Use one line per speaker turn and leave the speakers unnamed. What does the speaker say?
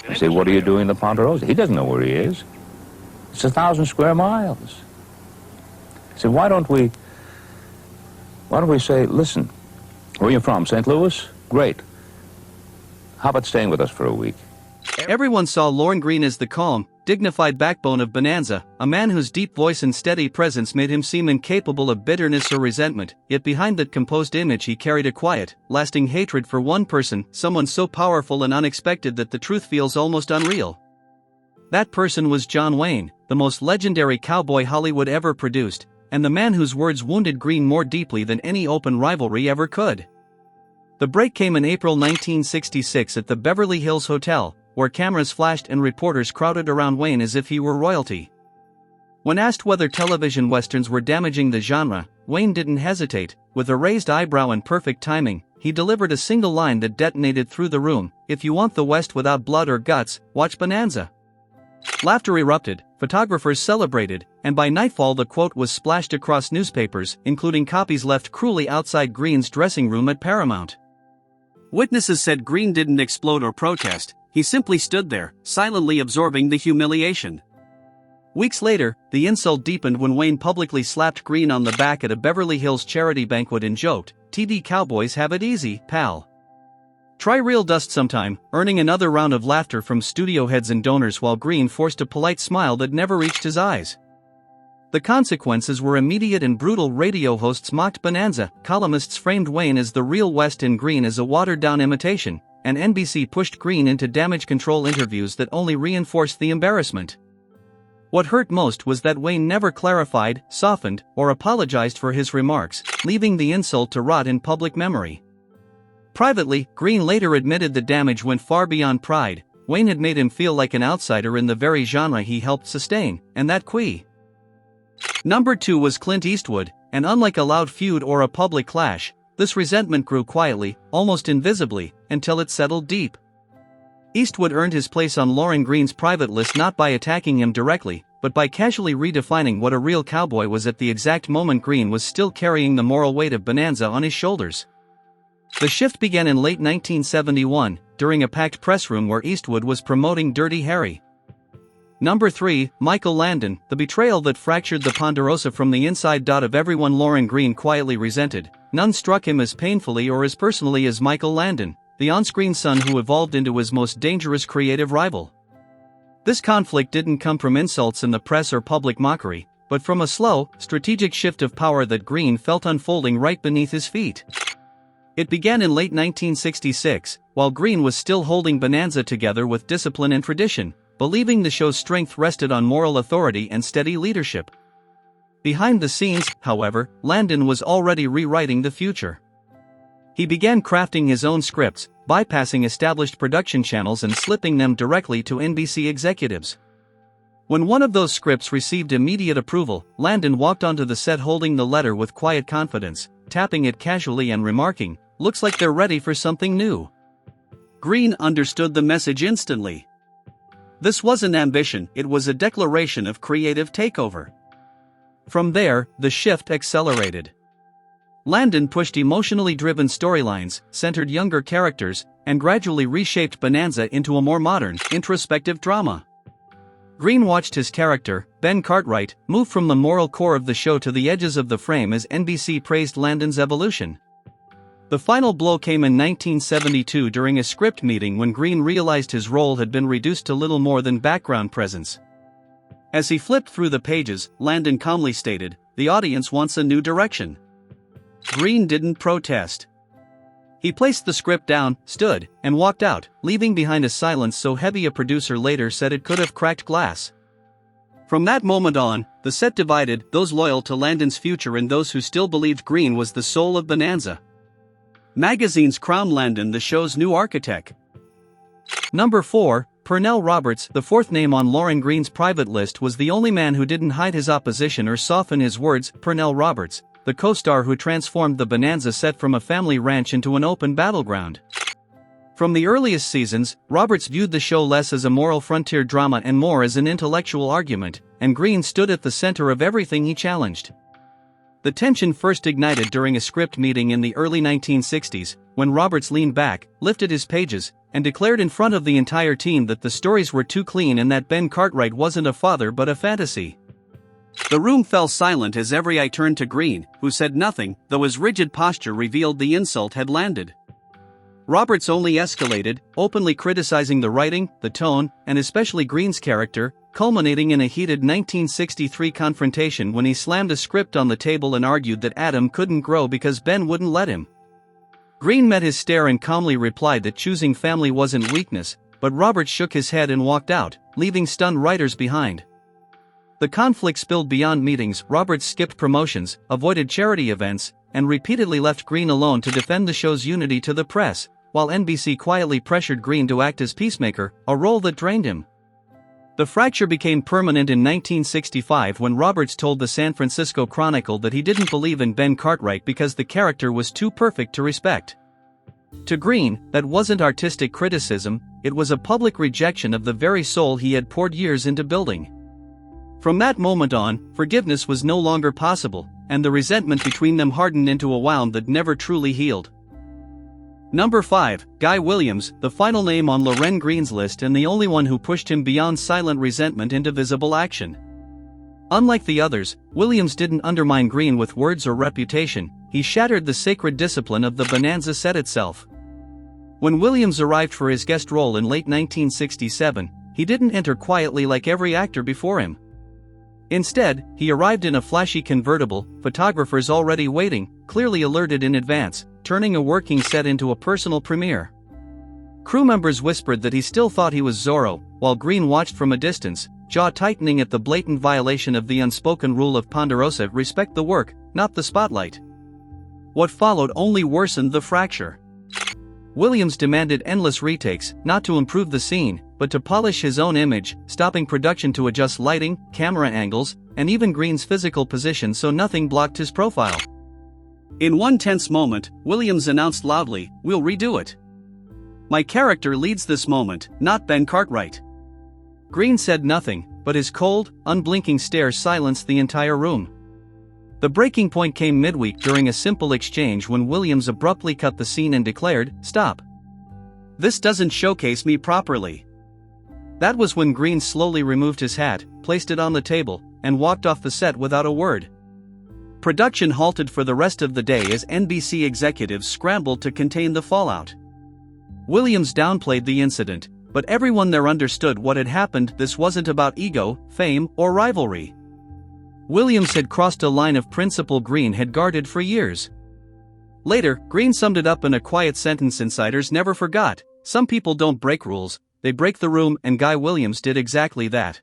You say, what are you doing in the Ponderosa? He doesn't know where he is. It's 1,000 square miles. So why don't we say, listen, where are you from, St. Louis? Great. How about staying with us for a week?
Everyone saw Lorne Greene as the calm, dignified backbone of Bonanza, a man whose deep voice and steady presence made him seem incapable of bitterness or resentment, yet behind that composed image he carried a quiet, lasting hatred for one person, someone so powerful and unexpected that the truth feels almost unreal. That person was John Wayne, the most legendary cowboy Hollywood ever produced, and the man whose words wounded Greene more deeply than any open rivalry ever could. The break came in April 1966 at the Beverly Hills Hotel, where cameras flashed and reporters crowded around Wayne as if he were royalty. When asked whether television westerns were damaging the genre, Wayne didn't hesitate. With a raised eyebrow and perfect timing, he delivered a single line that detonated through the room: "If you want the West without blood or guts, watch Bonanza." Laughter erupted, photographers celebrated, and by nightfall the quote was splashed across newspapers, including copies left cruelly outside Greene's dressing room at Paramount. Witnesses said Greene didn't explode or protest, he simply stood there, silently absorbing the humiliation. Weeks later, the insult deepened when Wayne publicly slapped Greene on the back at a Beverly Hills charity banquet and joked, "TV cowboys have it easy, pal. Try real dust sometime," earning another round of laughter from studio heads and donors while Greene forced a polite smile that never reached his eyes. The consequences were immediate and brutal. Radio hosts mocked Bonanza, columnists framed Wayne as the real West and Greene as a watered-down imitation, and NBC pushed Greene into damage control interviews that only reinforced the embarrassment. What hurt most was that Wayne never clarified, softened, or apologized for his remarks, leaving the insult to rot in public memory. Privately, Greene later admitted the damage went far beyond pride. Wayne had made him feel like an outsider in the very genre he helped sustain, and that quee. Number 2 was Clint Eastwood, and unlike a loud feud or a public clash, this resentment grew quietly, almost invisibly, until it settled deep. Eastwood earned his place on Lorne Greene's private list not by attacking him directly, but by casually redefining what a real cowboy was at the exact moment Greene was still carrying the moral weight of Bonanza on his shoulders. The shift began in late 1971, during a packed press room where Eastwood was promoting Dirty Harry. Number 3, Michael Landon, the betrayal that fractured the Ponderosa from the inside. Of everyone Lorne Greene quietly resented, none struck him as painfully or as personally as Michael Landon, the on-screen son who evolved into his most dangerous creative rival. This conflict didn't come from insults in the press or public mockery, but from a slow, strategic shift of power that Greene felt unfolding right beneath his feet. It began in late 1966, while Greene was still holding Bonanza together with discipline and tradition, believing the show's strength rested on moral authority and steady leadership. Behind the scenes, however, Landon was already rewriting the future. He began crafting his own scripts, bypassing established production channels and slipping them directly to NBC executives. When one of those scripts received immediate approval, Landon walked onto the set holding the letter with quiet confidence, tapping it casually and remarking, "Looks like they're ready for something new." Greene understood the message instantly. This wasn't ambition, it was a declaration of creative takeover. From there, the shift accelerated. Landon pushed emotionally driven storylines, centered younger characters, and gradually reshaped Bonanza into a more modern, introspective drama. Greene watched his character, Ben Cartwright, move from the moral core of the show to the edges of the frame as NBC praised Landon's evolution. The final blow came in 1972 during a script meeting when Greene realized his role had been reduced to little more than background presence. As he flipped through the pages, Landon calmly stated, "The audience wants a new direction." Greene didn't protest. He placed the script down, stood, and walked out, leaving behind a silence so heavy a producer later said it could have cracked glass. From that moment on, the set divided, those loyal to Landon's future and those who still believed Greene was the soul of Bonanza. Magazines crowned Landon the show's new architect. Number 4, Pernell Roberts, the fourth name on Lorne Greene's private list, was the only man who didn't hide his opposition or soften his words. Pernell Roberts, the co-star who transformed the Bonanza set from a family ranch into an open battleground. From the earliest seasons, Roberts viewed the show less as a moral frontier drama and more as an intellectual argument, and Greene stood at the center of everything he challenged. The tension first ignited during a script meeting in the early 1960s, when Roberts leaned back, lifted his pages, and declared in front of the entire team that the stories were too clean and that Ben Cartwright wasn't a father but a fantasy. The room fell silent as every eye turned to Greene, who said nothing, though his rigid posture revealed the insult had landed. Roberts only escalated, openly criticizing the writing, the tone, and especially Greene's character, culminating in a heated 1963 confrontation when he slammed a script on the table and argued that Adam couldn't grow because Ben wouldn't let him. Greene met his stare and calmly replied that choosing family wasn't weakness, but Roberts shook his head and walked out, leaving stunned writers behind. The conflict spilled beyond meetings. Roberts skipped promotions, avoided charity events, and repeatedly left Greene alone to defend the show's unity to the press, while NBC quietly pressured Greene to act as peacemaker, a role that drained him. The fracture became permanent in 1965 when Roberts told the San Francisco Chronicle that he didn't believe in Ben Cartwright because the character was too perfect to respect. To Greene, that wasn't artistic criticism, it was a public rejection of the very soul he had poured years into building. From that moment on, forgiveness was no longer possible, and the resentment between them hardened into a wound that never truly healed. Number 5, Guy Williams, the final name on Lorne Greene's list and the only one who pushed him beyond silent resentment into visible action. Unlike the others, Williams didn't undermine Greene with words or reputation, he shattered the sacred discipline of the Bonanza set itself. When Williams arrived for his guest role in late 1967, he didn't enter quietly like every actor before him. Instead, he arrived in a flashy convertible, photographers already waiting, clearly alerted in advance, turning a working set into a personal premiere. Crew members whispered that he still thought he was Zorro, while Greene watched from a distance, jaw tightening at the blatant violation of the unspoken rule of Ponderosa: respect the work, not the spotlight. What followed only worsened the fracture. Williams demanded endless retakes, not to improve the scene, but to polish his own image, stopping production to adjust lighting, camera angles, and even Greene's physical position so nothing blocked his profile. In one tense moment, Williams announced loudly, "We'll redo it. My character leads this moment, not Ben Cartwright." Greene said nothing, but his cold, unblinking stare silenced the entire room. The breaking point came midweek during a simple exchange when Williams abruptly cut the scene and declared, "Stop. This doesn't showcase me properly." That was when Greene slowly removed his hat, placed it on the table, and walked off the set without a word. Production halted for the rest of the day as NBC executives scrambled to contain the fallout. Williams downplayed the incident, but everyone there understood what had happened. This wasn't about ego, fame, or rivalry. Williams had crossed a line of principle Greene had guarded for years. Later, Greene summed it up in a quiet sentence insiders never forgot: "Some people don't break rules, they break the room," and Guy Williams did exactly that.